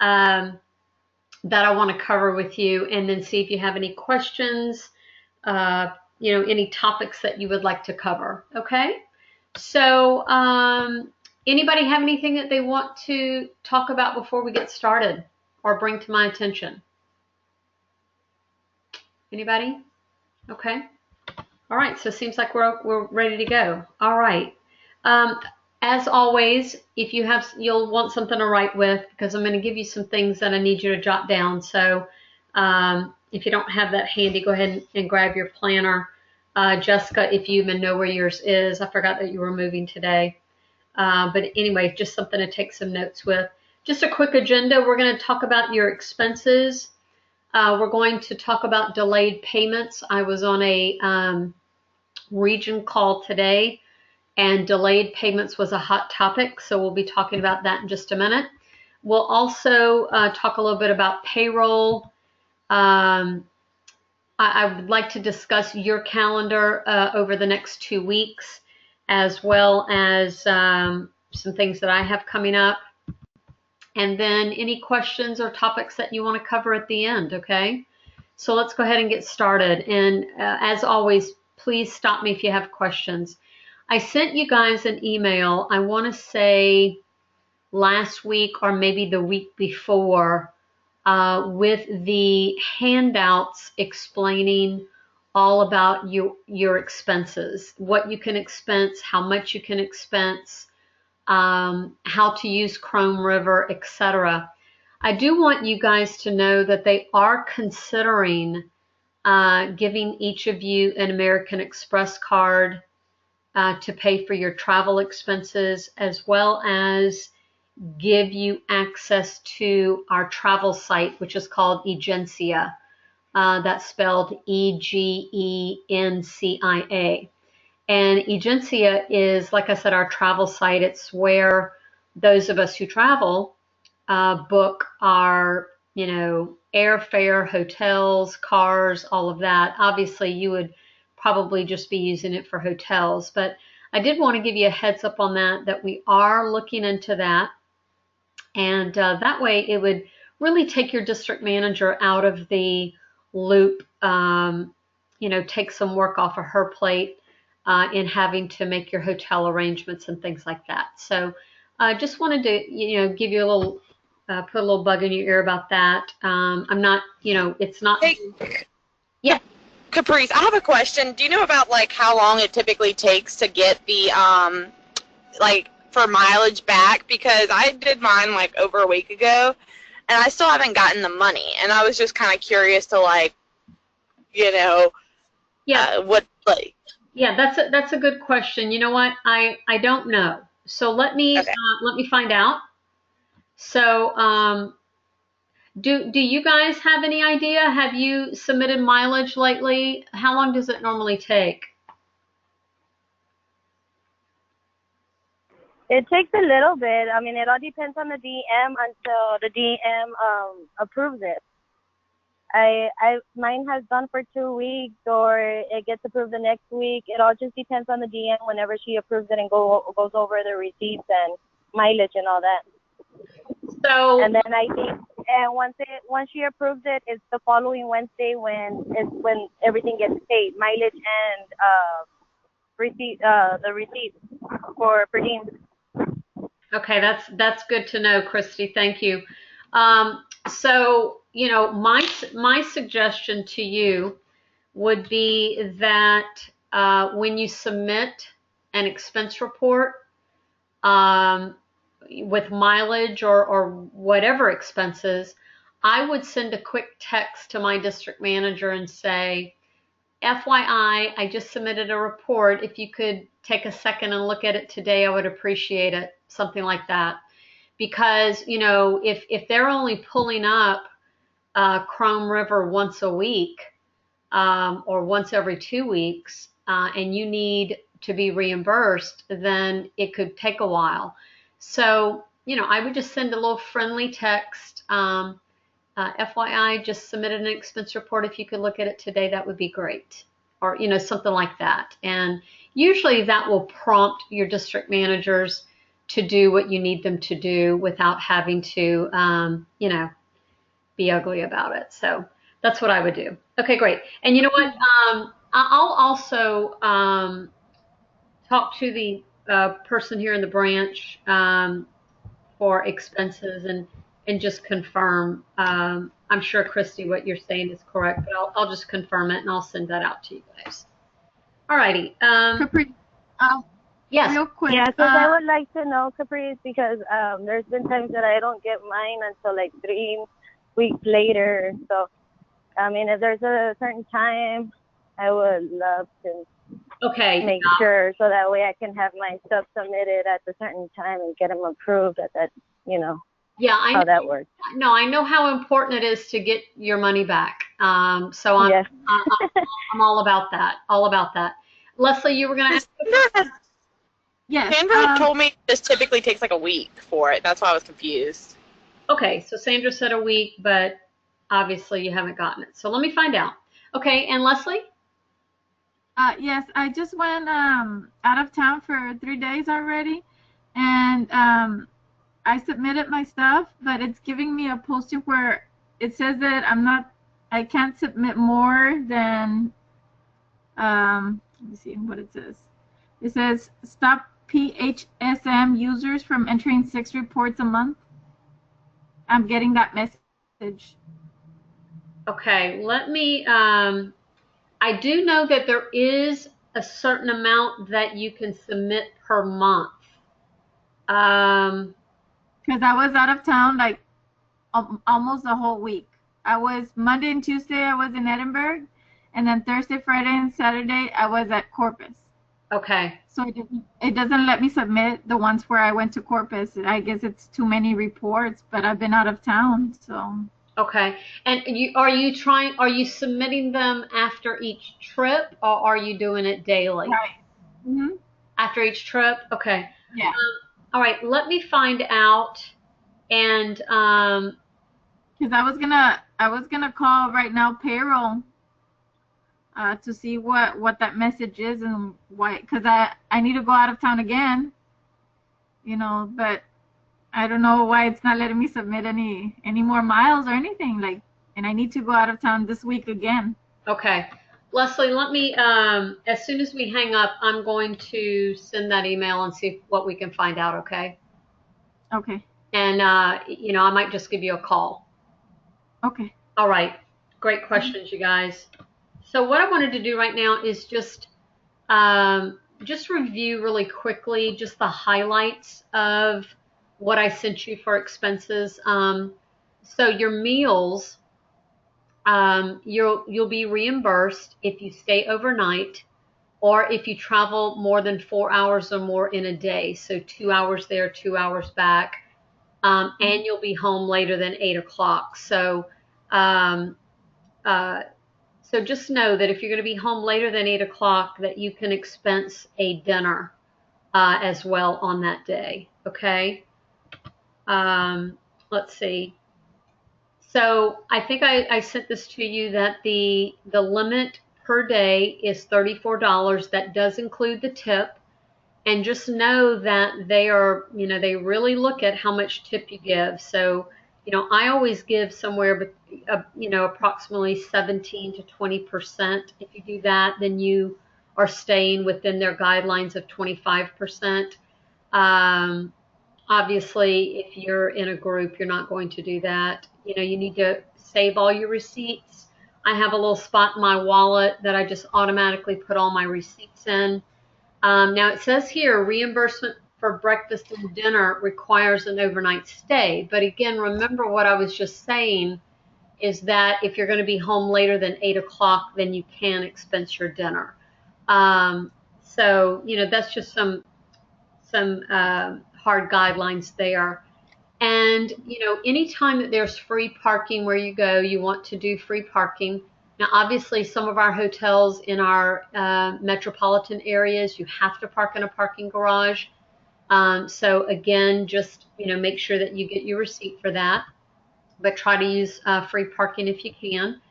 that I want to cover with you, and then see if you have any questions, any topics that you would like to cover. Okay. So, anybody have anything that they want to talk about before we get started or bring to my attention? Anybody? Okay. All right. So it seems like we're ready to go. All right. Um, as always, if you'll want something to write with, because I'm going to give you some things that I need you to jot down. So, if you don't have that handy, go ahead and grab your planner. Jessica, if you even know where yours is, I forgot that you were moving today. But anyway, just something to take some notes with. Just a quick agenda. We're going to talk about your expenses. We're going to talk about delayed payments. I was on a region call today, and delayed payments was a hot topic. So we'll be talking about that in just a minute. We'll also talk a little bit about payroll. I would like to discuss your calendar over the next 2 weeks, as well as some things that I have coming up. And then any questions or topics that you want to cover at the end, okay? So let's go ahead and get started. And as always, please stop me if you have questions. I sent you guys an email, I want to say last week or maybe the week before, with the handouts explaining all about your expenses, what you can expense, how much you can expense, how to use Chrome River, etc. I do want you guys to know that they are considering giving each of you an American Express card to pay for your travel expenses, as well as give you access to our travel site, which is called Egencia. That's spelled Egencia. And Egencia is, like I said, our travel site. It's where those of us who travel book our, airfare, hotels, cars, all of that. Obviously, you would probably just be using it for hotels, but I did want to give you a heads up on that we are looking into that. And that way it would really take your district manager out of the loop, take some work off of her plate in having to make your hotel arrangements and things like that. So I just wanted to, give you a little, put a little bug in your ear about that. I'm not, it's not. Hey, yeah. Caprice, I have a question. Do you know about how long it typically takes to get the for mileage back? Because I did mine over a week ago, and I still haven't gotten the money. And I was just kind of curious to what Yeah, that's a good question. You know what? I don't know. So let me find out. So do you guys have any idea? Have you submitted mileage lately? How long does it normally take? It takes a little bit. I mean, it all depends on the DM until the DM approves it. Mine has done for 2 weeks, or it gets approved the next week. It all just depends on the DM whenever she approves it and goes over the receipts and mileage and all that. So and then I think, and once she approves it, it's the following Wednesday when everything gets paid, mileage and the receipt for per diem. Okay, that's good to know, Christy. Thank you. So, my suggestion to you would be that when you submit an expense report with mileage or whatever expenses, I would send a quick text to my district manager and say, FYI, I just submitted a report. If you could take a second and look at it today, I would appreciate it. Something like that. Because, if they're only pulling up Chrome River once a week or once every 2 weeks, and you need to be reimbursed, then it could take a while. So, I would just send a little friendly text. FYI, just submitted an expense report. If you could look at it today, that would be great. Or, something like that. And usually that will prompt your district managers to do what you need them to do without having to, be ugly about it. So that's what I would do. Okay, great. And you know what? I'll also talk to the person here in the branch for expenses and just confirm. I'm sure, Christy, what you're saying is correct, but I'll just confirm it and I'll send that out to you guys. All righty. Capri, Yes. real quick. Yeah, because I would like to know, Caprice, because there's been times that I don't get mine until like 3 weeks later. So, I mean, if there's a certain time, I would love to make sure so that way I can have my stuff submitted at a certain time and get them approved at that, Yeah, I how know, that works. No, I know how important it is to get your money back. So I'm, Yes. I'm all about that. All about that. Leslie, you were going to ask. Yes. Sandra told me this typically takes like a week for it. That's why I was confused. Okay, so Sandra said a week, but obviously you haven't gotten it. So let me find out. Okay, and Leslie? Yes, I just went out of town for 3 days already, and I submitted my stuff, but it's giving me a posting where it says that I can't submit more than, let me see what it says. It says stop PHSM users from entering 6 reports a month. I'm getting that message. Okay, let me, I do know that there is a certain amount that you can submit per month. Because I was out of town like almost the whole week. I was Monday and Tuesday I was in Edinburgh, and then Thursday, Friday, and Saturday I was at Corpus. Okay. So it doesn't let me submit the ones where I went to Corpus. I guess it's too many reports, but I've been out of town, so. Okay. And are you submitting them after each trip, or are you doing it daily? Right. Mm-hmm. After each trip? Okay. Yeah. All right. Let me find out. And because I was gonna call right now payroll to see what that message is and why, because I need to go out of town again, but I don't know why it's not letting me submit any more miles or anything, like, and I need to go out of town this week again. Okay. Leslie, let me, as soon as we hang up, I'm going to send that email and see what we can find out, okay? Okay. And, I might just give you a call. Okay. All right. Great questions, you guys. So what I wanted to do right now is just review really quickly just the highlights of what I sent you for expenses. So your meals, you'll be reimbursed if you stay overnight or if you travel more than 4 hours or more in a day. So 2 hours there, 2 hours back, and you'll be home later than 8 o'clock. So just know that if you're going to be home later than 8 o'clock, that you can expense a dinner as well on that day. Okay. Let's see. So I think I sent this to you that the limit per day is $34. That does include the tip. And just know that they are, they really look at how much tip you give. So, I always give somewhere, approximately 17 to 20%. If you do that, then you are staying within their guidelines of 25%. Obviously, if you're in a group, you're not going to do that. You need to save all your receipts. I have a little spot in my wallet that I just automatically put all my receipts in. Now it says here, reimbursement for breakfast and dinner requires an overnight stay. But again, remember what I was just saying is that if you're going to be home later than 8 o'clock, then you can expense your dinner. So, that's just some hard guidelines there. And, anytime that there's free parking where you go, you want to do free parking. Now, obviously, some of our hotels in our metropolitan areas, you have to park in a parking garage. So again, just, make sure that you get your receipt for that, but try to use free parking if you can.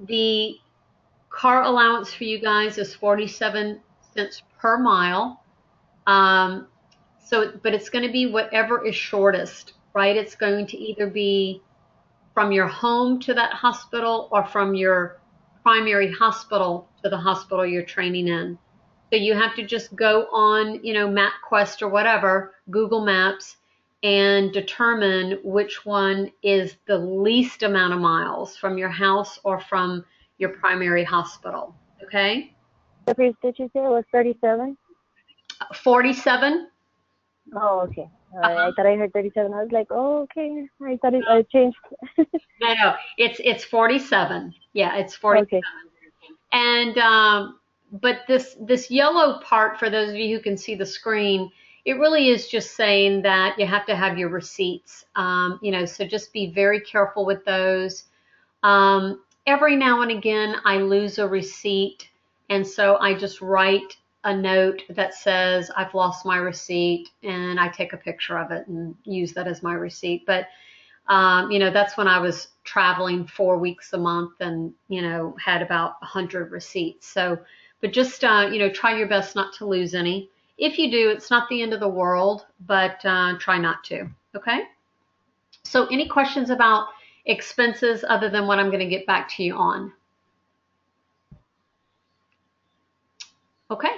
The car allowance for you guys is 47 cents per mile. Um, but it's going to be whatever is shortest, right? It's going to either be from your home to that hospital or from your primary hospital to the hospital you're training in. So you have to just go on, MapQuest or whatever, Google Maps, and determine which one is the least amount of miles from your house or from your primary hospital. Okay? Caprice, did you say it was 37? 47. Oh, okay. All right. I Uh-huh. thought I heard 37. I was like, oh, okay. I thought I changed. No, it's 47. Yeah, it's 47. Okay. And but this yellow part, for those of you who can see the screen, it really is just saying that you have to have your receipts. So just be very careful with those. Every now and again, I lose a receipt, and so I just write a note that says I've lost my receipt, and I take a picture of it and use that as my receipt. But that's when I was traveling 4 weeks a month and, had about 100 receipts. So, but just, try your best not to lose any. If you do, it's not the end of the world, but try not to. Okay. So any questions about expenses other than what I'm going to get back to you on? Okay.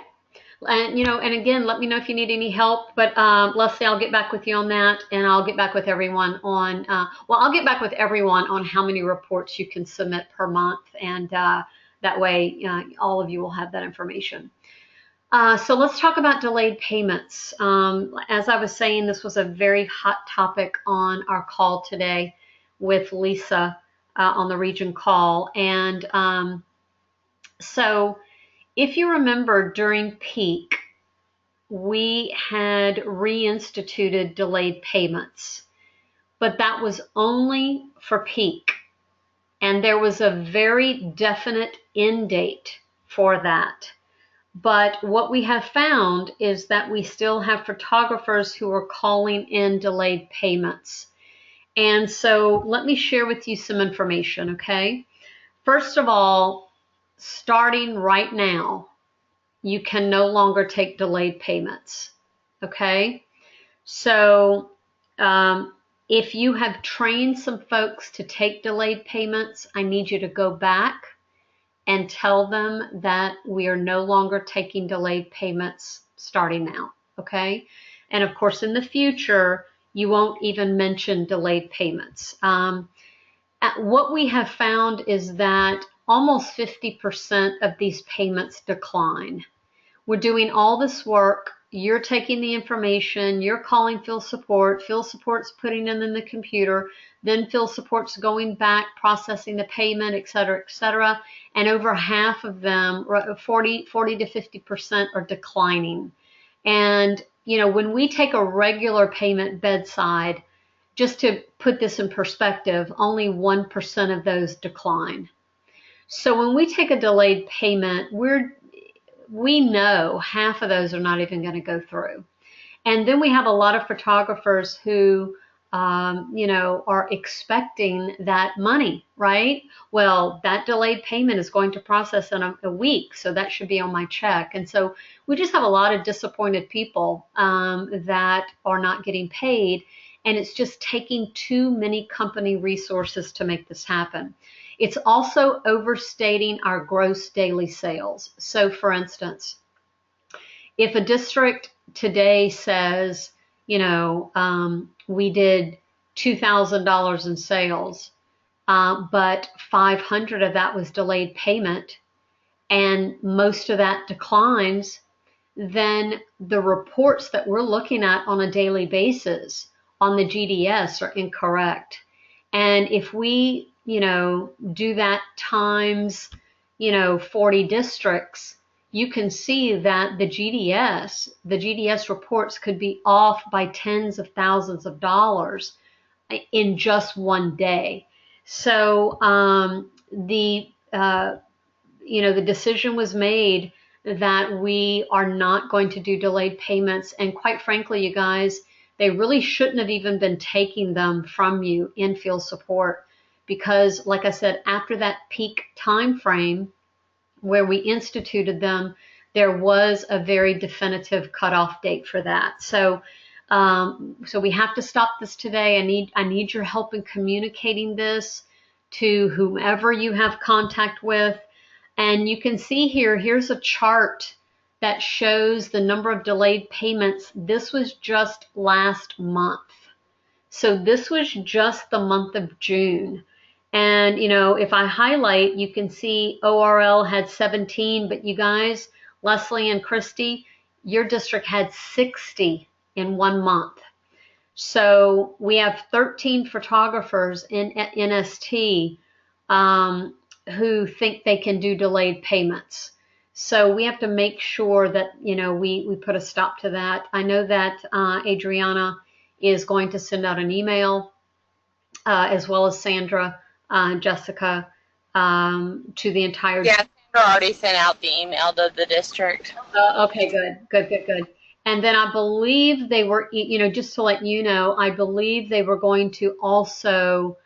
And again, let me know if you need any help. But Leslie, I'll get back with you on that, and I'll get back with everyone on. I'll get back with everyone on how many reports you can submit per month, and that way, all of you will have that information. So let's talk about delayed payments. As I was saying, this was a very hot topic on our call today with Lisa on the region call, and so. If you remember, during peak, we had reinstituted delayed payments, but that was only for peak. And there was a very definite end date for that. But what we have found is that we still have photographers who are calling in delayed payments. And so let me share with you some information, okay? First of all, starting right now, you can no longer take delayed payments. Okay? So if you have trained some folks to take delayed payments, I need you to go back and tell them that we are no longer taking delayed payments starting now. Okay? And of course, in the future, you won't even mention delayed payments. What we have found is that almost 50% of these payments decline. We're doing all this work. You're taking the information. You're calling field support. Field support's putting it in the computer. Then field support's going back, processing the payment, et cetera, et cetera. And over half of them, 40 to 50%, are declining. And, when we take a regular payment bedside, just to put this in perspective, only 1% of those decline. So when we take a delayed payment, we know half of those are not even going to go through. And then we have a lot of photographers who, are expecting that money, right? Well, that delayed payment is going to process in a week, so that should be on my check. And so we just have a lot of disappointed people that are not getting paid, and it's just taking too many company resources to make this happen. It's also overstating our gross daily sales. So for instance, if a district today says, we did $2,000 in sales, but 500 of that was delayed payment, and most of that declines, then the reports that we're looking at on a daily basis on the GDS are incorrect. And if we, do that times, 40 districts, you can see that the GDS reports could be off by tens of thousands of dollars in just one day. So the decision was made that we are not going to do delayed payments. And quite frankly, you guys, they really shouldn't have even been taking them from you in field support, because like I said, after that peak time frame where we instituted them, there was a very definitive cutoff date for that. So so we have to stop this today. I need your help in communicating this to whomever you have contact with. And you can see here, here's a chart that shows the number of delayed payments. This was just last month. So this was just the month of June. And, you know, if I highlight, you can see ORL had 17, but you guys, Leslie and Christy, your district had 60 in 1 month. So we have 13 photographers in NST who think they can do delayed payments. So we have to make sure that, you know, we put a stop to that. I know that Adriana is going to send out an email, as well as Sandra and Jessica, to the entire. Yeah, Sandra already sent out the email to the district. Okay, good. And then I believe they were, you know, just to let you know, I believe they were going to also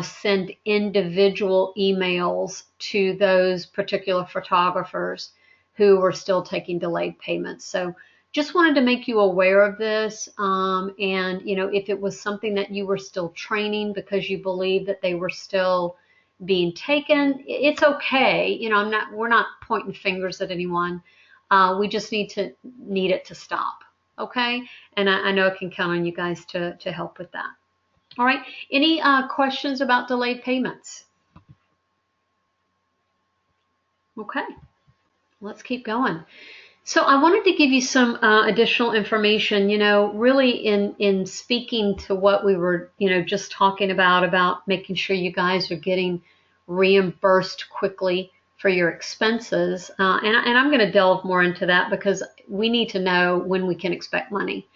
send individual emails to those particular photographers who were still taking delayed payments. So just wanted to make you aware of this. And, you know, if it was something that you were still training because you believe that they were still being taken, it's okay. You know, we're not pointing fingers at anyone. We just need it to stop. Okay. And I know I can count on you guys to help with that. All right. Any questions about delayed payments? Okay. Let's keep going. So I wanted to give you some additional information, you know, really in speaking to what we were, you know, just talking about making sure you guys are getting reimbursed quickly for your expenses. And I'm going to delve more into that because we need to know when we can expect money.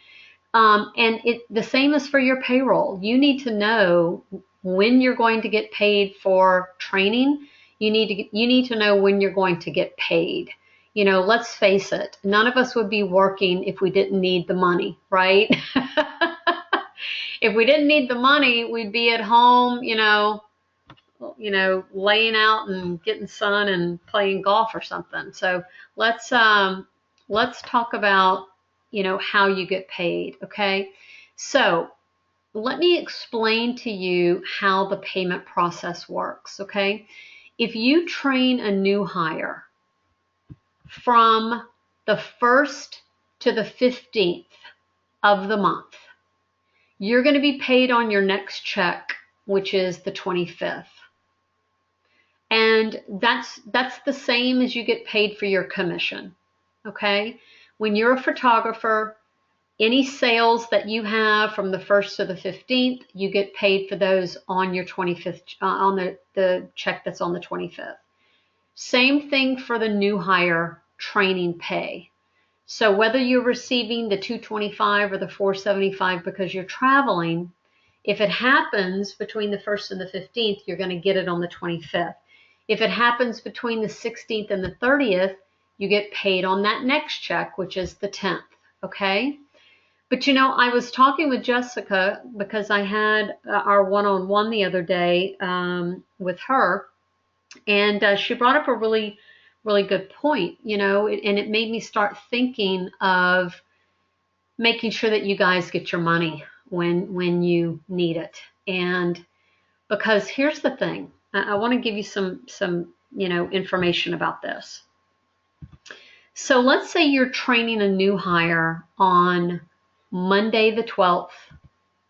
And the same is for your payroll. You need to know when you're going to get paid for training. You need to know when you're going to get paid. You know, let's face it, none of us would be working if we didn't need the money, right? If we didn't need the money, we'd be at home, you know, laying out and getting sun and playing golf or something. So let's talk about, you know, how you get paid. Okay. So let me explain to you how the payment process works. Okay. If you train a new hire from the 1st to the 15th of the month, you're going to be paid on your next check, which is the 25th. And that's the same as you get paid for your commission. Okay. When you're a photographer, any sales that you have from the 1st to the 15th, you get paid for those on your 25th, on the check that's on the 25th. Same thing for the new hire training pay. So whether you're receiving the $225 or the $475 because you're traveling, if it happens between the 1st and the 15th, you're going to get it on the 25th. If it happens between the 16th and the 30th, you get paid on that next check, which is the 10th. Okay. But, you know, I was talking with Jessica because I had our one-on-one the other day with her, and she brought up a really, really good point, you know, and it made me start thinking of making sure that you guys get your money when you need it. And because here's the thing, I want to give you some, you know, information about this. So let's say you're training a new hire on Monday the 12th,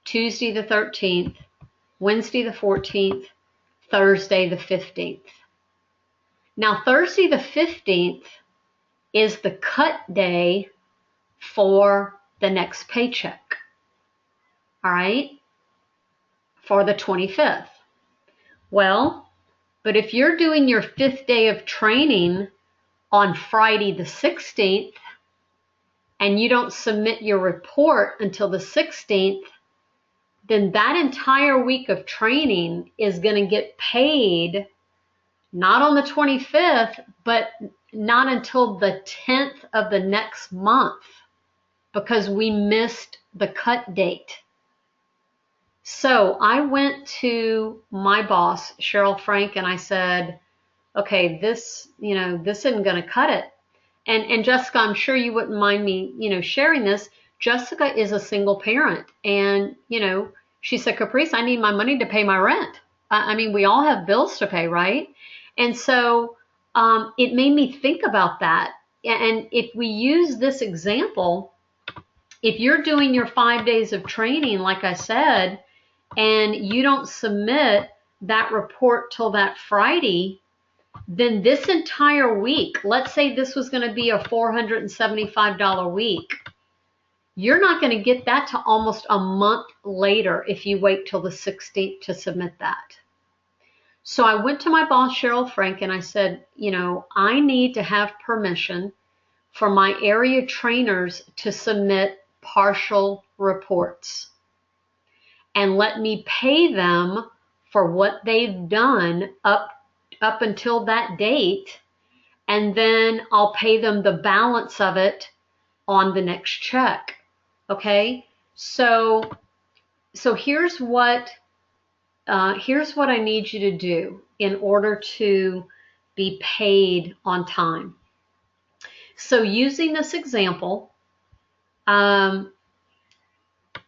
Tuesday the 13th, Wednesday the 14th, Thursday the 15th. Now, Thursday the 15th is the cut day for the next paycheck. All right? For the 25th. Well, but if you're doing your 5th day of training on Friday the 16th, and you don't submit your report until the 16th, then that entire week of training is going to get paid not on the 25th, but not until the 10th of the next month because we missed the cut date. So I went to my boss, Cheryl Frank, and I said, okay, this isn't going to cut it. and Jessica, I'm sure you wouldn't mind me, sharing this. Jessica is a single parent, and she said, Caprice, I need my money to pay my rent. I mean, we all have bills to pay, right? And so it made me think about that. And if we use this example, if you're doing your 5 days of training, like I said, and you don't submit that report till that Friday, then this entire week, let's say this was going to be a $475 week, you're not going to get that to almost a month later if you wait till the 16th to submit that. So I went to my boss, Cheryl Frank, and I said, I need to have permission for my area trainers to submit partial reports and let me pay them for what they've done up until that date, and then I'll pay them the balance of it on the next check. Okay, so here's what I need you to do in order to be paid on time. So using this example,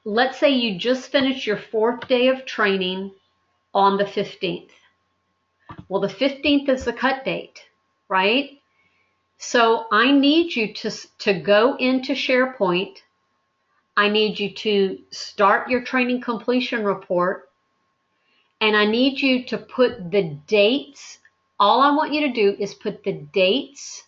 let's say you just finished your 4th day of training on the 15th. Well, the 15th is the cut date, right? So I need you to go into SharePoint. I need you to start your training completion report, and I need you to put the dates. All I want you to do is put the dates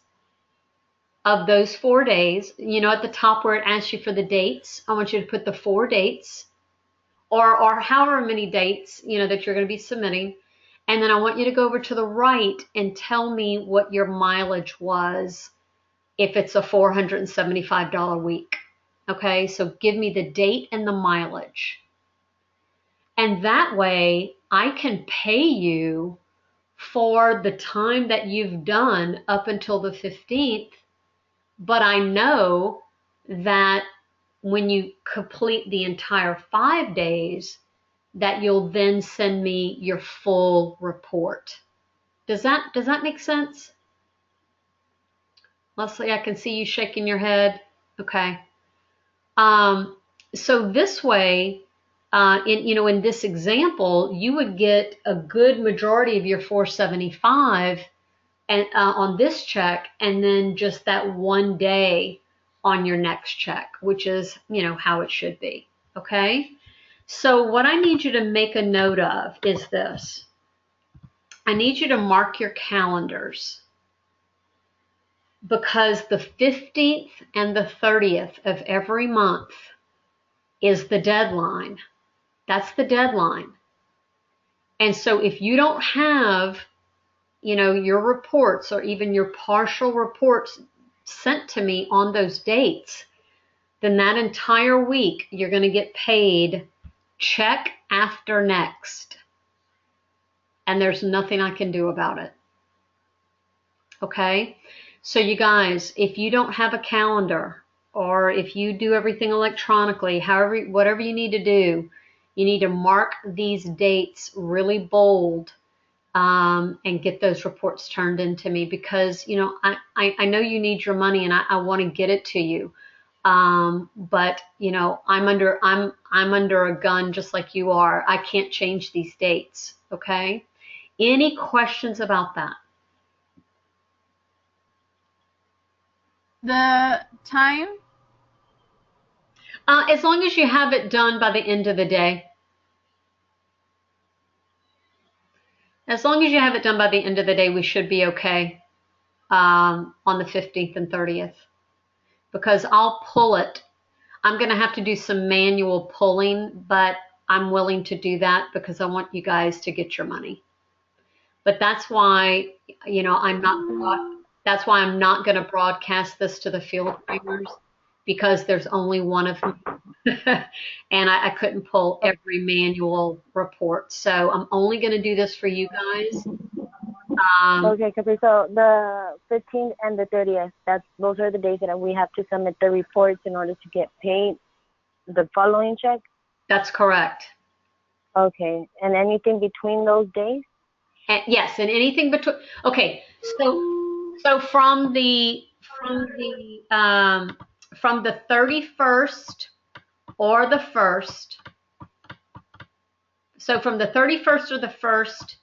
of those 4 days. At the top where it asks you for the dates, I want you to put the 4 dates or however many dates, that you're going to be submitting. And then I want you to go over to the right and tell me what your mileage was if it's a $475 week. Okay, so give me the date and the mileage. And that way I can pay you for the time that you've done up until the 15th. But I know that when you complete the entire 5 days, that you'll then send me your full report. Does that make sense? Leslie, I can see you shaking your head. Okay. So this way, in this example, you would get a good majority of your 475 and on this check, and then just that 1 day on your next check, which is, how it should be. Okay. So what I need you to make a note of is this. I need you to mark your calendars, because the 15th and the 30th of every month is the deadline. That's the deadline. And so if you don't have, your reports or even your partial reports sent to me on those dates, then that entire week you're going to get paid check after next. And there's nothing I can do about it. Okay? So you guys, if you don't have a calendar, or if you do everything electronically, whatever you need to do, you need to mark these dates really bold, and get those reports turned into me, because I know you need your money, and I want to get it to you. But I'm under a gun just like you are. I can't change these dates. Okay? Any questions about that? The time? As long as you have it done by the end of the day. As long as you have it done by the end of the day, we should be okay on the 15th and 30th. Because I'll pull it. I'm going to have to do some manual pulling, but I'm willing to do that because I want you guys to get your money. But that's why, that's why I'm not going to broadcast this to the field trainers, because there's only one of them. And I couldn't pull every manual report. So I'm only going to do this for you guys. Okay, Caprice. So the 15th and the 30th, those are the days that we have to submit the reports in order to get paid the following check? That's correct. Okay. And anything between those days? Yes, and anything between. Okay, so from the from the 31st or the 1st. So from the 31st or the 1st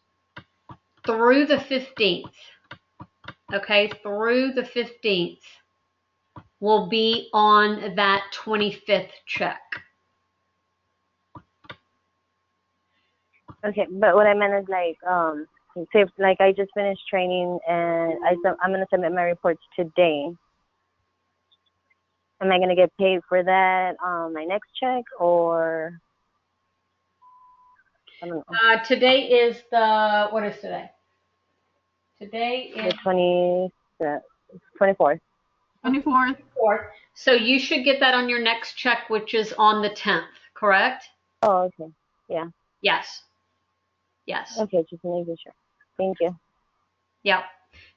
through the 15th, okay, through the 15th will be on that 25th check. Okay, but what I meant is like, say if, like I just finished training and I'm gonna submit my reports today. Am I gonna get paid for that on my next check, or I don't know? Today is what is today? Today is The 24th. 24th. 4th. So you should get that on your next check, which is on the 10th, correct? Oh, okay. Yeah. Yes. Yes. Okay, just making sure. Thank you. Yep.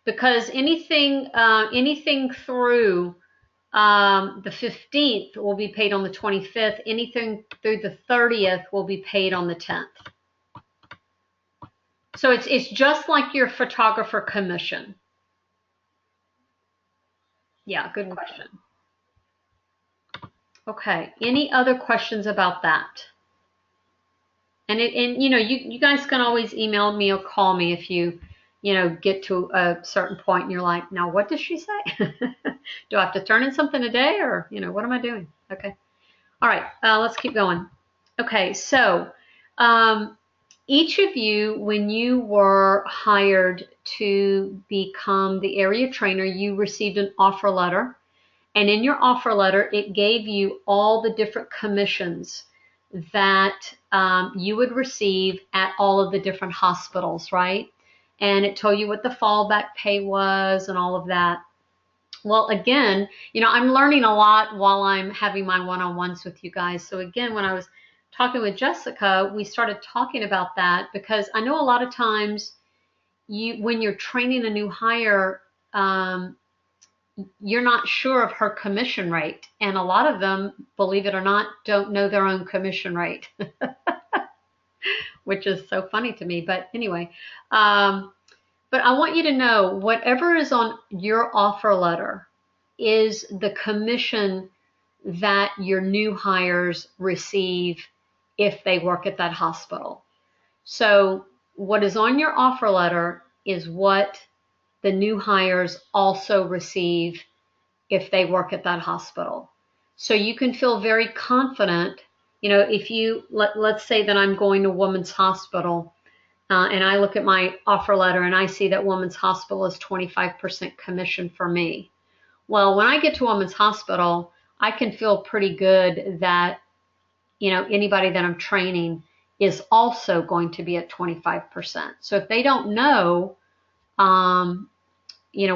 Because anything through the 15th will be paid on the 25th. Anything through the 30th will be paid on the 10th. So it's just like your photographer commission. Yeah, good question. Okay. Any other questions about that? And you know, you guys can always email me or call me if you get to a certain point and you're like, now what does she say? Do I have to turn in something today, or what am I doing? Okay. All right. Let's keep going. Okay. So each of you, when you were hired to become the area trainer, you received an offer letter. And in your offer letter, it gave you all the different commissions that you would receive at all of the different hospitals, right? And it told you what the fallback pay was and all of that. Well, again, I'm learning a lot while I'm having my one-on-ones with you guys. So again, when I was talking with Jessica, we started talking about that because I know a lot of times when you're training a new hire, you're not sure of her commission rate. And a lot of them, believe it or not, don't know their own commission rate, which is so funny to me. But anyway, but I want you to know whatever is on your offer letter is the commission that your new hires receive if they work at that hospital. So what is on your offer letter is what the new hires also receive if they work at that hospital. So you can feel very confident, if you, let's say that I'm going to Women's Hospital and I look at my offer letter and I see that Women's Hospital is 25% commission for me. Well, when I get to Women's Hospital, I can feel pretty good that, anybody that I'm training is also going to be at 25%. So if they don't know,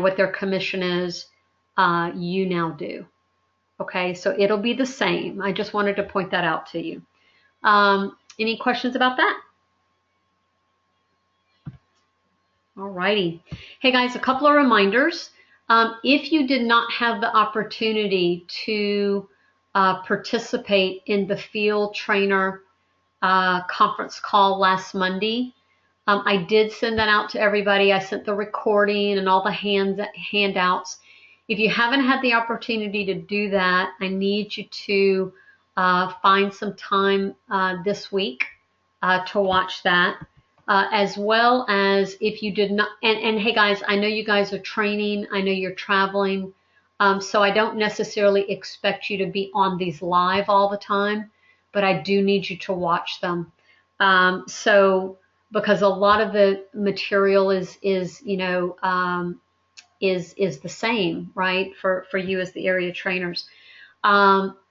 what their commission is, you now do. Okay, so it'll be the same. I just wanted to point that out to you. Any questions about that? All righty. Hey guys, a couple of reminders. If you did not have the opportunity to participate in the field trainer conference call last Monday, I did send that out to everybody. I sent the recording and all the handouts. If you haven't had the opportunity to do that, I need you to find some time this week to watch that, as well as if you did not, and hey guys, I know you guys are training, I know you're traveling, so I don't necessarily expect you to be on these live all the time, but I do need you to watch them. Because a lot of the material is the same, right, for you as the area trainers.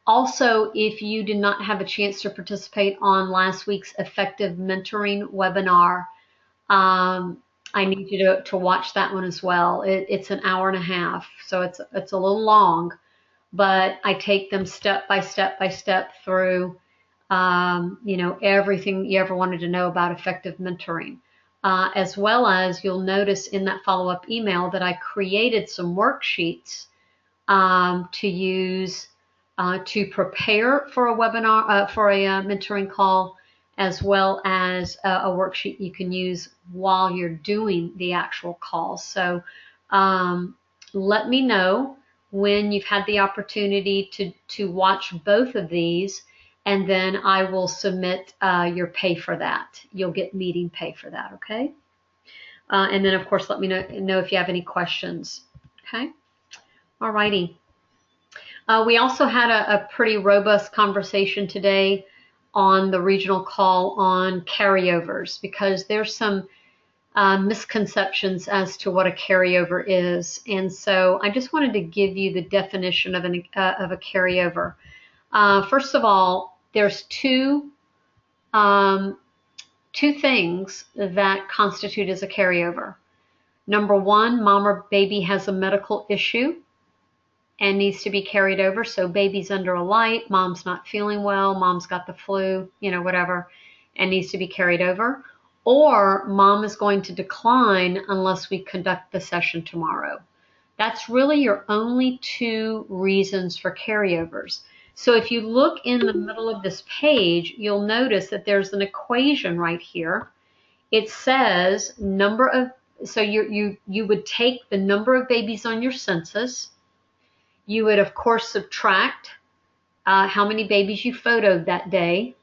Also, if you did not have a chance to participate on last week's effective mentoring webinar, I need you to watch that one as well. It's an hour and a half, so it's a little long, but I take them step by step through everything you ever wanted to know about effective mentoring. As well as you'll notice in that follow-up email that I created some worksheets to use to prepare for a webinar, for a mentoring call, as well as a worksheet you can use while you're doing the actual call. So let me know when you've had the opportunity to watch both of these, and then I will submit your pay for that. You'll get meeting pay for that, okay? And then, of course, let me know if you have any questions, okay? All righty. We also had a pretty robust conversation today on the regional call on carryovers, because there's some misconceptions as to what a carryover is. And so I just wanted to give you the definition of a carryover. First of all, there's two things that constitute as a carryover. Number one, mom or baby has a medical issue and needs to be carried over. So baby's under a light, mom's not feeling well, mom's got the flu, whatever, and needs to be carried over. Or mom is going to decline unless we conduct the session tomorrow. That's really your only two reasons for carryovers. So if you look in the middle of this page, you'll notice that there's an equation right here. It says so you would take the number of babies on your census. You would, of course, subtract how many babies you photoed that day.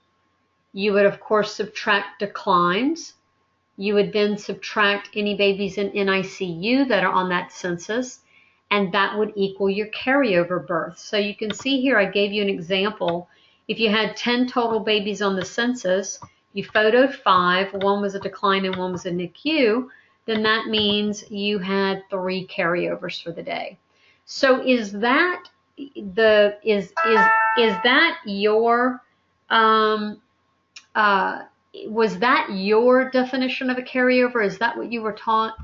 You would, of course, subtract declines. You would then subtract any babies in NICU that are on that census, and that would equal your carryover births. So you can see here, I gave you an example. If you had 10 total babies on the census, you photoed 5, one was a decline and one was a NICU, then that means you had 3 carryovers for the day. So is that your was that your definition of a carryover? Is that what you were taught?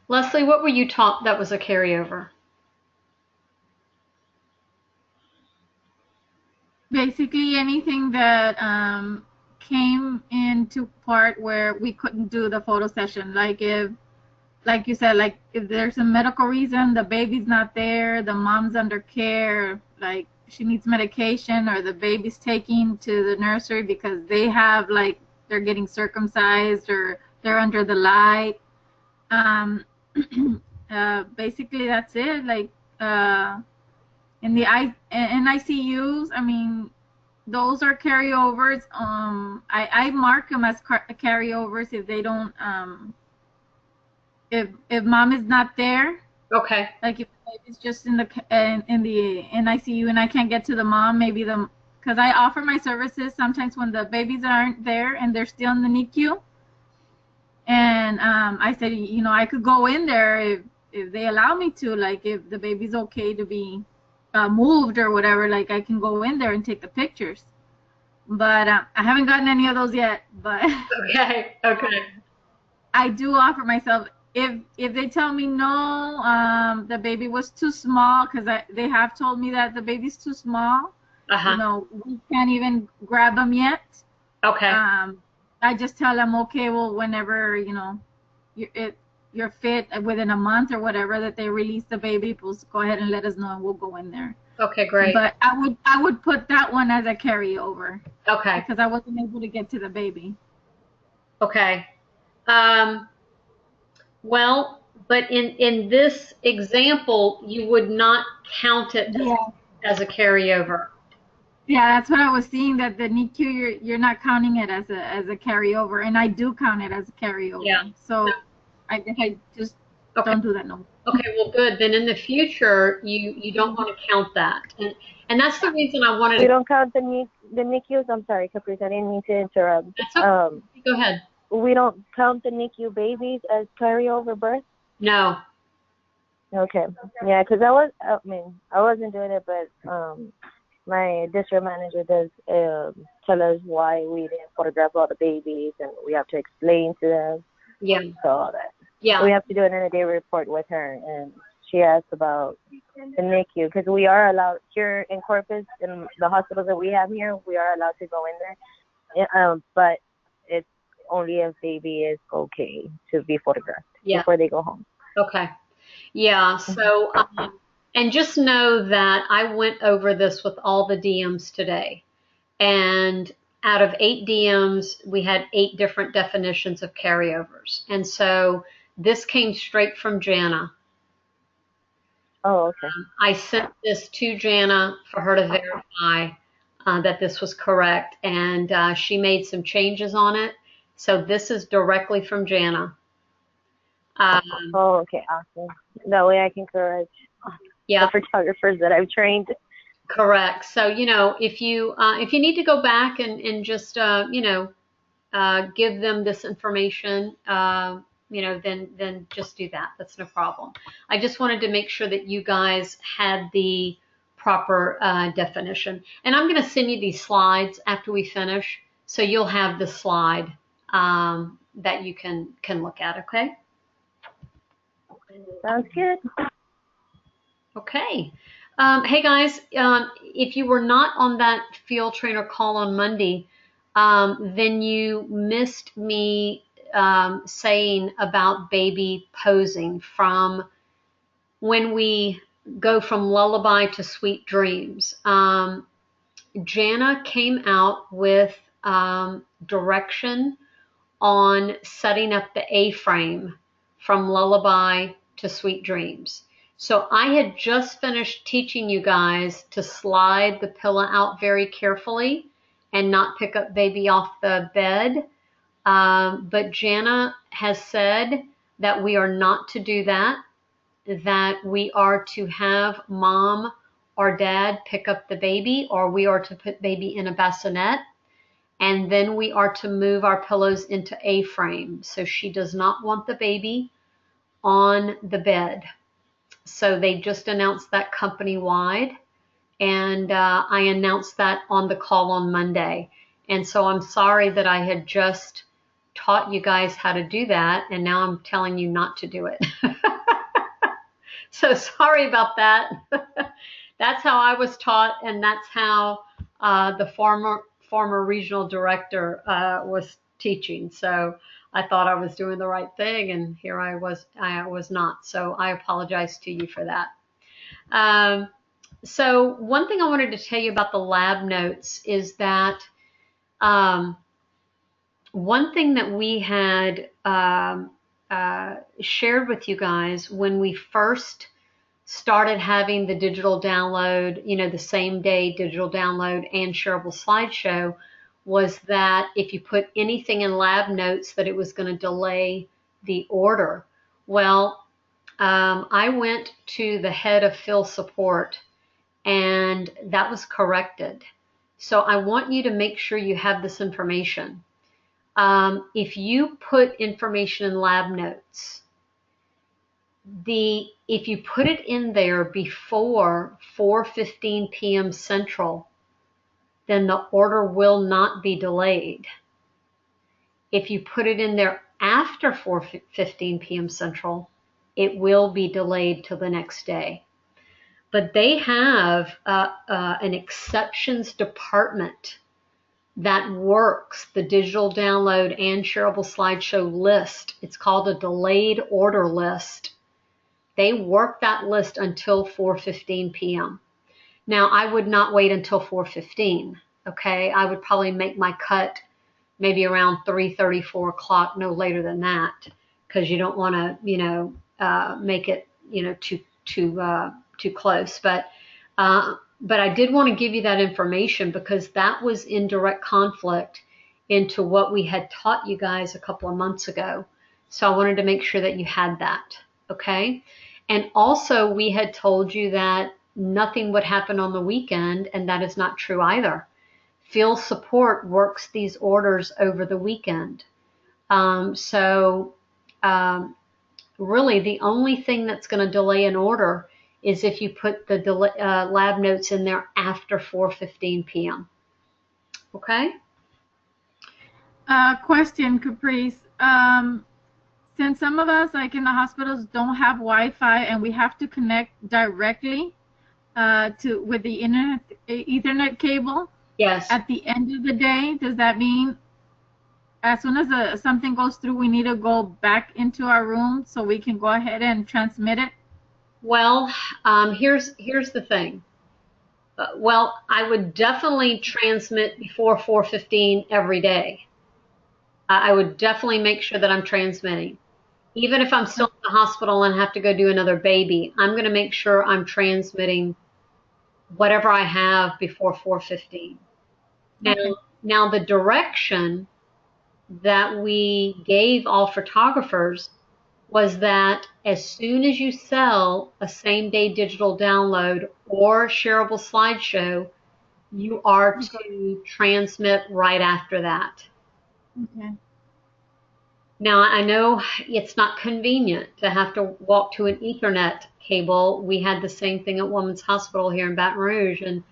Leslie, what were you taught that was a carryover? Basically anything that came into part where we couldn't do the photo session. Like you said, like if there's a medical reason, the baby's not there, the mom's under care, like she needs medication, or the baby's taken to the nursery because they're getting circumcised or they're under the light. Basically that's it. Like in the ICUs, I mean, those are carryovers. I mark them as carryovers if they don't if mom is not there. Okay. Like if it's just in the NICU and I can't get to the mom, because I offer my services sometimes when the babies aren't there and they're still in the NICU. And I said, I could go in there if they allow me to, like if the baby's okay to be moved or whatever, like I can go in there and take the pictures. But I haven't gotten any of those yet. But okay. I do offer myself. If they tell me no, the baby was too small, because they have told me that the baby's too small. We can't even grab them yet. Okay. I just tell them, okay, well, whenever you're fit within a month or whatever that they release the baby, please go ahead and let us know and we'll go in there. Okay, great. But I would put that one as a carryover. Okay. Because I wasn't able to get to the baby. Okay. Well, but in this example, you would not count it as a carryover. Yeah, that's what I was seeing, that the NICU, you're not counting it as a carryover, and I do count it as a carryover. Yeah. So I guess I just don't do that no more. Okay, well, good. Then in the future, you don't want to count that, and that's the reason I wanted. We don't count the NICUs. I'm sorry, Caprice. I didn't mean to interrupt. That's okay. Go ahead. We don't count the NICU babies as carryover births? No. Okay. Yeah, because I wasn't doing it, but my district manager does tell us why we didn't photograph all the babies, and we have to explain to them. Yeah. So all that. Yeah. We have to do it in a day report with her, and she asked about the NICU, because we are allowed here in Corpus, in the hospitals that we have here, we are allowed to go in there, but it's only if baby is okay to be photographed before they go home. Okay. Yeah. So, and just know that I went over this with all the DMs today, and out of 8 DMs, we had 8 different definitions of carryovers. And so this came straight from Jana. Oh, okay. I sent this to Jana for her to verify that this was correct, and she made some changes on it. So this is directly from Jana. Oh, okay, awesome. That way I can correct Yeah, the photographers that I've trained. correct. So if you need to go back and just give them this information, then just do that. That's no problem. I just wanted to make sure that you guys had the proper definition. And I'm going to send you these slides after we finish, so you'll have the slide that you can look at. Okay. Sounds good. Okay. Hey guys, if you were not on that field trainer call on Monday, then you missed me saying about baby posing from when we go from lullaby to sweet dreams. Jana came out with direction on setting up the A-frame from lullaby to sweet dreams. So I had just finished teaching you guys to slide the pillow out very carefully and not pick up baby off the bed. But Jana has said that we are not to do that, that we are to have mom or dad pick up the baby, or we are to put baby in a bassinet, and then we are to move our pillows into A-frame. So she does not want the baby on the bed. So they just announced that company-wide, and I announced that on the call on Monday. And so I'm sorry that I had just taught you guys how to do that, and now I'm telling you not to do it. So sorry about that. That's how I was taught, and that's how the former regional director was teaching. So I thought I was doing the right thing, and here I was not. So I apologize to you for that. So one thing I wanted to tell you about the lab notes is that one thing that we had shared with you guys when we first started having the digital download, the same day digital download and shareable slideshow, was that if you put anything in lab notes that it was going to delay the order. Well, I went to the head of field support and that was corrected. So I want you to make sure you have this information. If you put information in lab notes, if you put it in there before 4:15 p.m. Central, then the order will not be delayed. If you put it in there after 4:15 p.m. Central, it will be delayed till the next day. But they have an exceptions department that works the digital download and shareable slideshow list. It's called a delayed order list. They work that list until 4:15 p.m. Now, I would not wait until 4:15, okay? I would probably make my cut maybe around 3:30, 4 o'clock, no later than that, because you don't want to, make it, too close. But I did want to give you that information because that was in direct conflict into what we had taught you guys a couple of months ago. So I wanted to make sure that you had that, okay? And also we had told you that nothing would happen on the weekend, and that is not true either. Field support works these orders over the weekend. Really the only thing that's going to delay an order is if you put the lab notes in there after 4:15 p.m. Okay? Question, Caprice. Since some of us, like in the hospitals, don't have Wi-Fi and we have to connect directly with the Ethernet cable. Yes. At the end of the day, does that mean as soon as something goes through, we need to go back into our room so we can go ahead and transmit it? Well, here's the thing. Well, I would definitely transmit before 4:15 every day. I would definitely make sure that I'm transmitting. Even if I'm still in the hospital and have to go do another baby, I'm going to make sure I'm transmitting whatever I have before 4:15. Now, Okay. now the direction that we gave all photographers was that as soon as you sell a same-day digital download or shareable slideshow, you are Okay. to transmit right after that. Okay. Now, I know it's not convenient to have to walk to an Ethernet cable. We had the same thing at Women's Hospital here in Baton Rouge. And,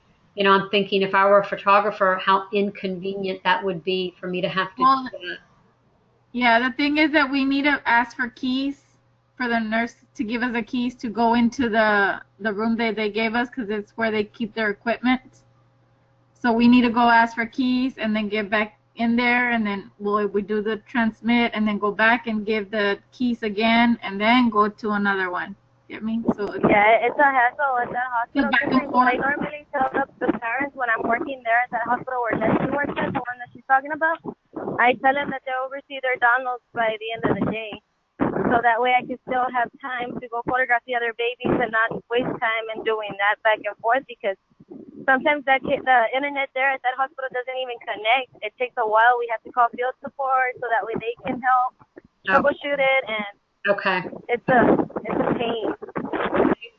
I'm thinking if I were a photographer, how inconvenient that would be for me to have to do Well, that. yeah, the thing is that we need to ask for keys for the nurse to give us the keys to go into the room they gave us because it's where they keep their equipment. So we need to go ask for keys and then get back in there, and then we do the transmit and then go back and give the keys again and then go to another one. Get me? So Yeah, it's a hassle at that the hospital. back and So I forth. normally tell the parents when I'm working there at that hospital where Leslie works at, the one that she's talking about, I tell them that they oversee their downloads by the end of the day. So that way I can still have time to go photograph the other babies and not waste time in doing that back and forth, because sometimes the internet there at that hospital doesn't even connect. It takes a while. We have to call field support so that way they can help troubleshoot it, and Okay. it's a pain.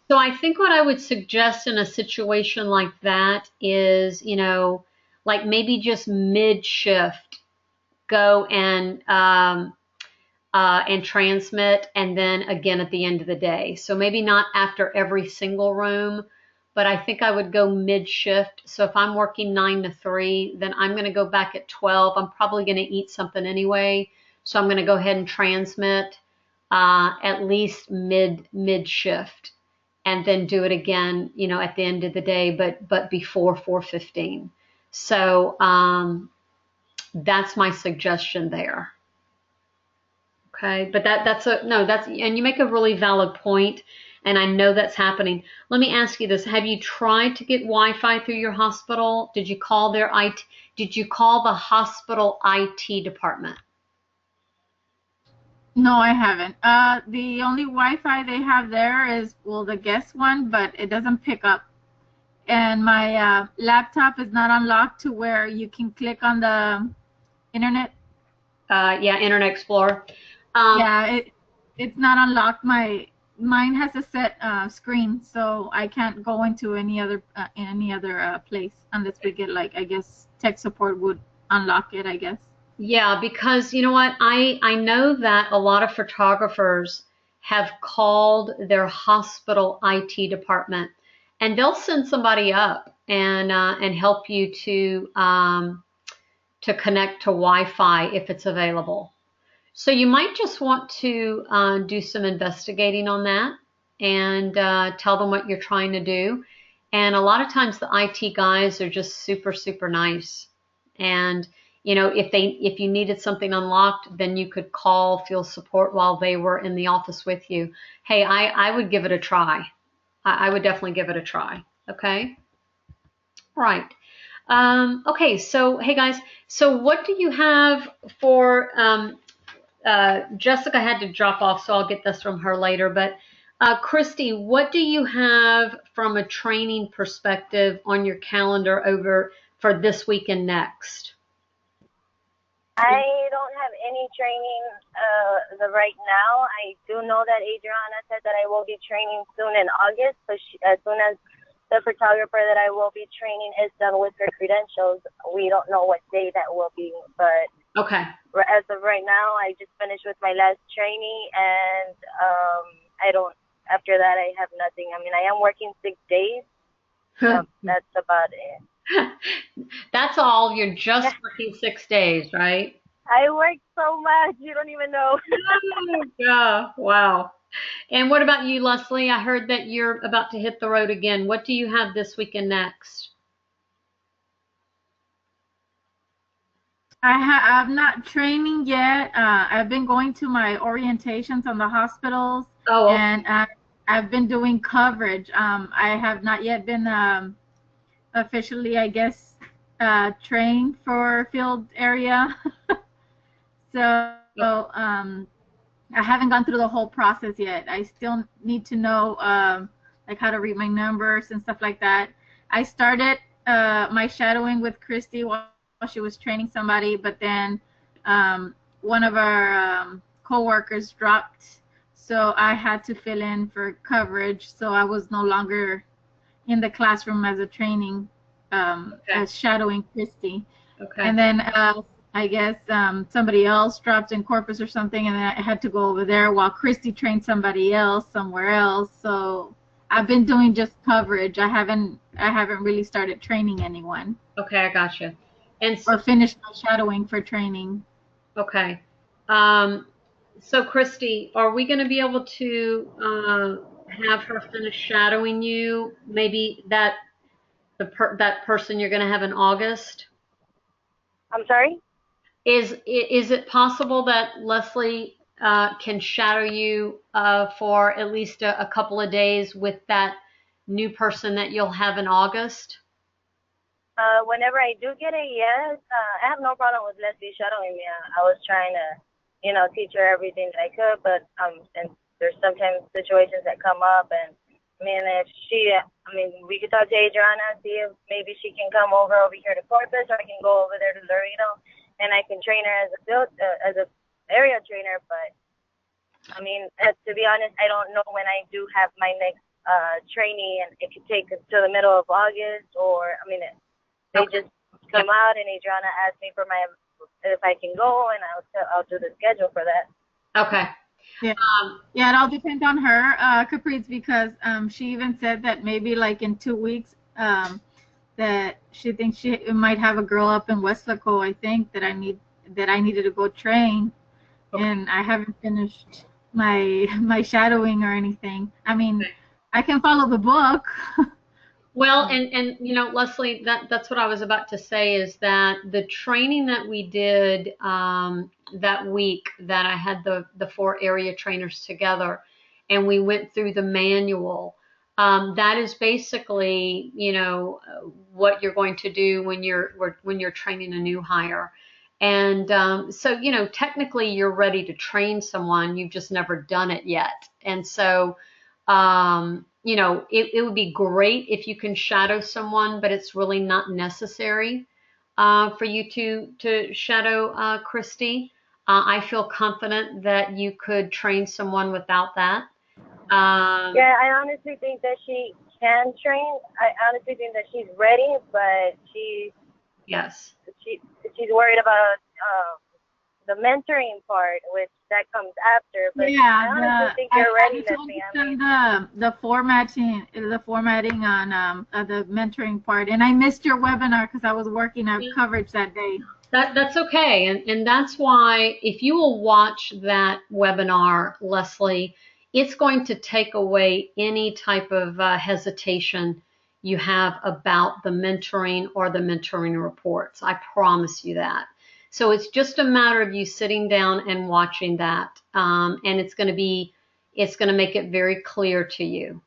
So I think what I would suggest in a situation like that is, like maybe just mid shift, go and transmit, and then again at the end of the day. So maybe not after every single room, but I think I would go mid shift. So if I'm working 9 to 3, then I'm going to go back at 12. I'm probably going to eat something anyway, so I'm going to go ahead and transmit at least mid shift, and then do it again, at the end of the day, but before 4:15. So that's my suggestion there. Okay, but that's a no, that's and you make a really valid point, and I know that's happening. Let me ask you this: have you tried to get Wi-Fi through your hospital? Did you call their IT? Did you call the hospital IT department? No, I haven't. The only Wi-Fi they have there is, well, the guest one, but it doesn't pick up. And my laptop is not unlocked to where you can click on the internet. Yeah, Internet Explorer. Yeah, it's not unlocked. Mine has a set screen, so I can't go into any other place unless we get, like, I guess tech support would unlock it, I guess. Yeah, because you know what? I know that a lot of photographers have called their hospital IT department, and they'll send somebody up and help you to connect to Wi-Fi if it's available. So you might just want to do some investigating on that, and tell them what you're trying to do. And a lot of times the IT guys are just super, super nice. And if you needed something unlocked, then you could call field support while they were in the office with you. Hey, I would give it a try. I would definitely give it a try. Okay. All right. Okay. So, hey guys. So, what do you have for Jessica had to drop off, so I'll get this from her later. But Christy, what do you have from a training perspective on your calendar over for this week and next? I don't have any training right now. I do know that Adriana said that I will be training soon in August. So as soon as the photographer that I will be training is done with her credentials, we don't know what day that will be. But okay, as of right now, I just finished with my last training, and I don't. After that, I have nothing. I mean, I am working 6 days. That's about it. That's all. You're just working 6 days, right? I work so much, you don't even know. Yeah, wow. And what about you, Leslie? I heard that you're about to hit the road again. What do you have this weekend next? I'm not training yet. I've been going to my orientations on the hospitals, Oh, okay. and I've been doing coverage. I have not yet been officially, I guess, trained for field area. So I haven't gone through the whole process yet. I still need to know like how to read my numbers and stuff like that. I started my shadowing with Christy while she was training somebody, but then one of our co-workers dropped, so I had to fill in for coverage. So I was no longer in the classroom as a training, as shadowing Christy. Okay. And then I guess somebody else dropped in Corpus or something, and then I had to go over there while Christy trained somebody else somewhere else. So I've been doing just coverage. I haven't really started training anyone. Okay, I gotcha. And or finished my shadowing for training. Okay. So Christy, are we going to be able to have her finish shadowing you? Maybe that that person you're going to have in August? I'm sorry? Is it possible that Leslie can shadow you for at least a couple of days with that new person that you'll have in August? Whenever I do get a yes, I have no problem with Leslie shadowing me. I was trying to, teach her everything that I could, but and there's sometimes situations that come up, and if we could talk to Adriana, see if maybe she can come over here to Corpus, or I can go over there to Laredo, and I can train her as a area trainer. But to be honest, I don't know when I do have my next training, and it could take until the middle of August, or they just come out and Adriana asked me if I can go, and I'll do the schedule for that. Okay. Yeah. Yeah, it all depends on her, Caprice, because she even said that maybe like in 2 weeks that she thinks she might have a girl up in Westlaco, I think, that I needed to go train, and I haven't finished my shadowing or anything. I can follow the book. Well, and Leslie, that's what I was about to say, is that the training that we did that week that I had the 4 area trainers together, and we went through the manual. That is basically, what you're going to do when you're training a new hire. And so, technically you're ready to train someone. You've just never done it yet. And so, it would be great if you can shadow someone, but it's really not necessary for you to shadow Christy. I feel confident that you could train someone without that. Yeah, I honestly think that she can train. I honestly think that she's ready, but she's worried about the mentoring part, which that comes after. But yeah, I honestly think you're ready, Leslie. The formatting on the mentoring part, and I missed your webinar because I was working on coverage that day. That's okay, and that's why if you will watch that webinar, Leslie, it's going to take away any type of hesitation you have about the mentoring or the mentoring reports. I promise you that. So it's just a matter of you sitting down and watching that, and it's going to make it very clear to you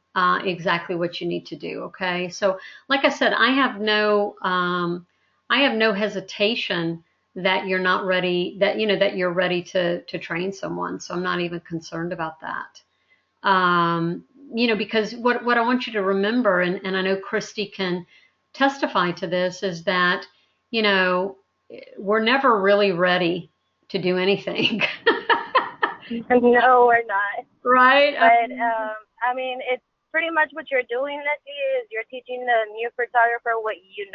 exactly what you need to do. Okay. So like I said, I have no hesitation that you're not ready, that you're ready to train someone. So I'm not even concerned about that. Because what I want you to remember, and I know Christy can testify to this, is that, we're never really ready to do anything. No, we're not. Right? But, it's pretty much what you're doing, Leslie, is you're teaching the new photographer what you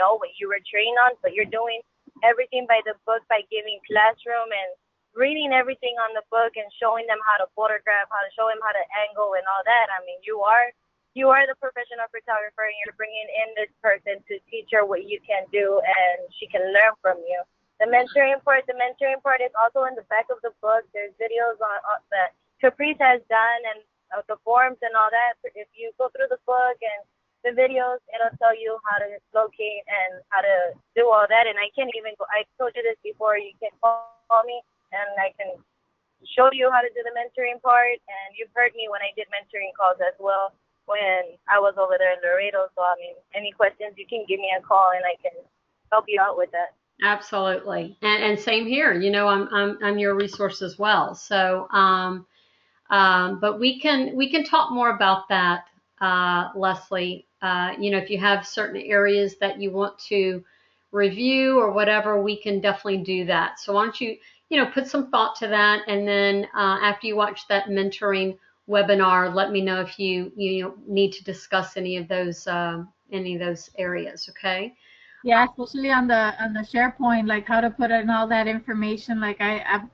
were trained on, but you're doing everything by the book, by giving classroom and reading everything on the book and showing them how to photograph, how to show them how to angle and all that. You are the professional photographer, and you're bringing in this person to teach her what you can do, and she can learn from you. The mentoring part is also in the back of the book. There's videos on that Caprice has done, and the forms and all that. If you go through the book and the videos, it'll tell you how to locate and how to do all that. And I can't even go. I told you this before. You can call me, and I can show you how to do the mentoring part. And you've heard me when I did mentoring calls as well, when I was over there in Laredo. So, I mean, any questions, you can give me a call and I can help you out with that. Absolutely. And same here. You know, I'm your resource as well. So, but we can talk more about that, Leslie. You know, if you have certain areas that you want to review or whatever, we can definitely do that. So why don't you, you know, put some thought to that, and then after you watch that mentoring webinar, let me know if you know, need to discuss any of those areas. Okay. Yeah, especially on the SharePoint, like how to put in all that information. Like I'm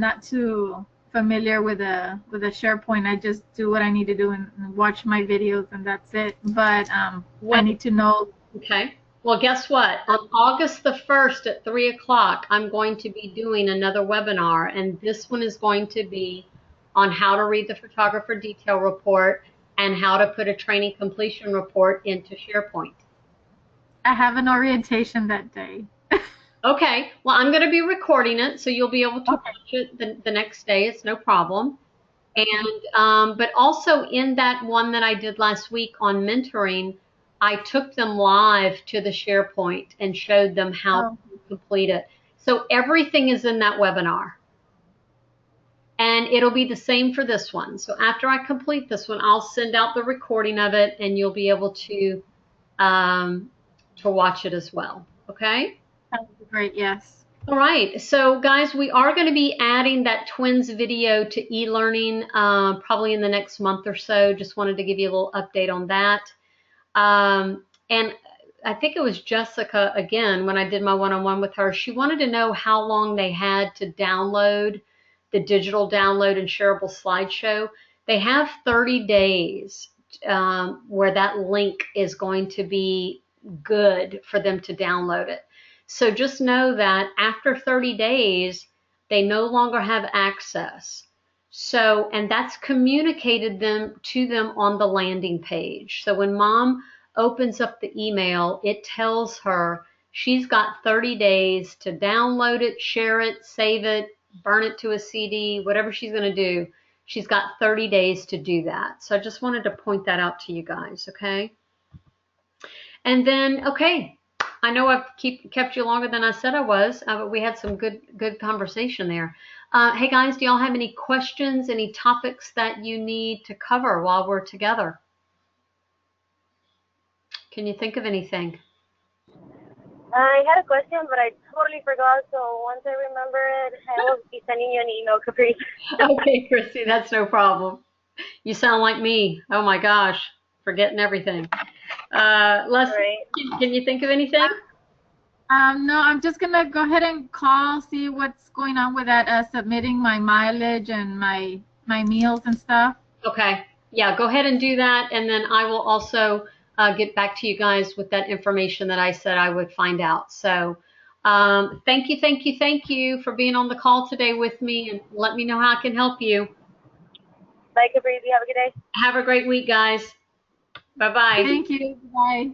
not too familiar with a SharePoint. I just do what I need to do and watch my videos, and that's it. But I need to know. Okay. Well, guess what? On August the 1st at 3 o'clock, I'm going to be doing another webinar, and this one is going to be on how to read the photographer detail report and how to put a training completion report into SharePoint. I have an orientation that day. Okay. Well, I'm going to be recording it, so you'll be able to watch it the next day. It's no problem. And but also in that one that I did last week on mentoring, I took them live to the SharePoint and showed them how to complete it. So everything is in that webinar. And it'll be the same for this one. So after I complete this one, I'll send out the recording of it, and you'll be able to watch it as well. Okay? That would be great. Yes. All right, so guys, we are going to be adding that twins video to e-learning probably in the next month or so. Just wanted to give you a little update on that. And I think it was Jessica, again, when I did my one-on-one with her, she wanted to know how long they had to download the digital download and shareable slideshow. They have 30 days where that link is going to be good for them to download it. So just know that after 30 days, they no longer have access. So, and that's communicated to them on the landing page. So when mom opens up the email, it tells her she's got 30 days to download it, share it, save it, burn it to a CD, whatever she's going to do. She's got 30 days to do that. So I just wanted to point that out to you guys, okay? And then, okay, I know I've kept you longer than I said I was, but we had some good conversation there. Hey guys, do y'all have any questions, any topics that you need to cover while we're together? Can you think of anything? I had a question, but I totally forgot. So once I remember it, I will be sending you an email, Caprice. Okay, Christy, that's no problem. You sound like me. Oh my gosh, forgetting everything. Leslie, right. Can you think of anything? No, I'm just gonna go ahead and call, see what's going on with that submitting my mileage and my meals and stuff. Okay, yeah, go ahead and do that, and then I will also get back to you guys with that information that I said I would find out. So thank you for being on the call today with me, and let me know how I can help you. Bye, Caprice. Have a good day. Have a great week, guys. Bye-bye. Thank you. Bye.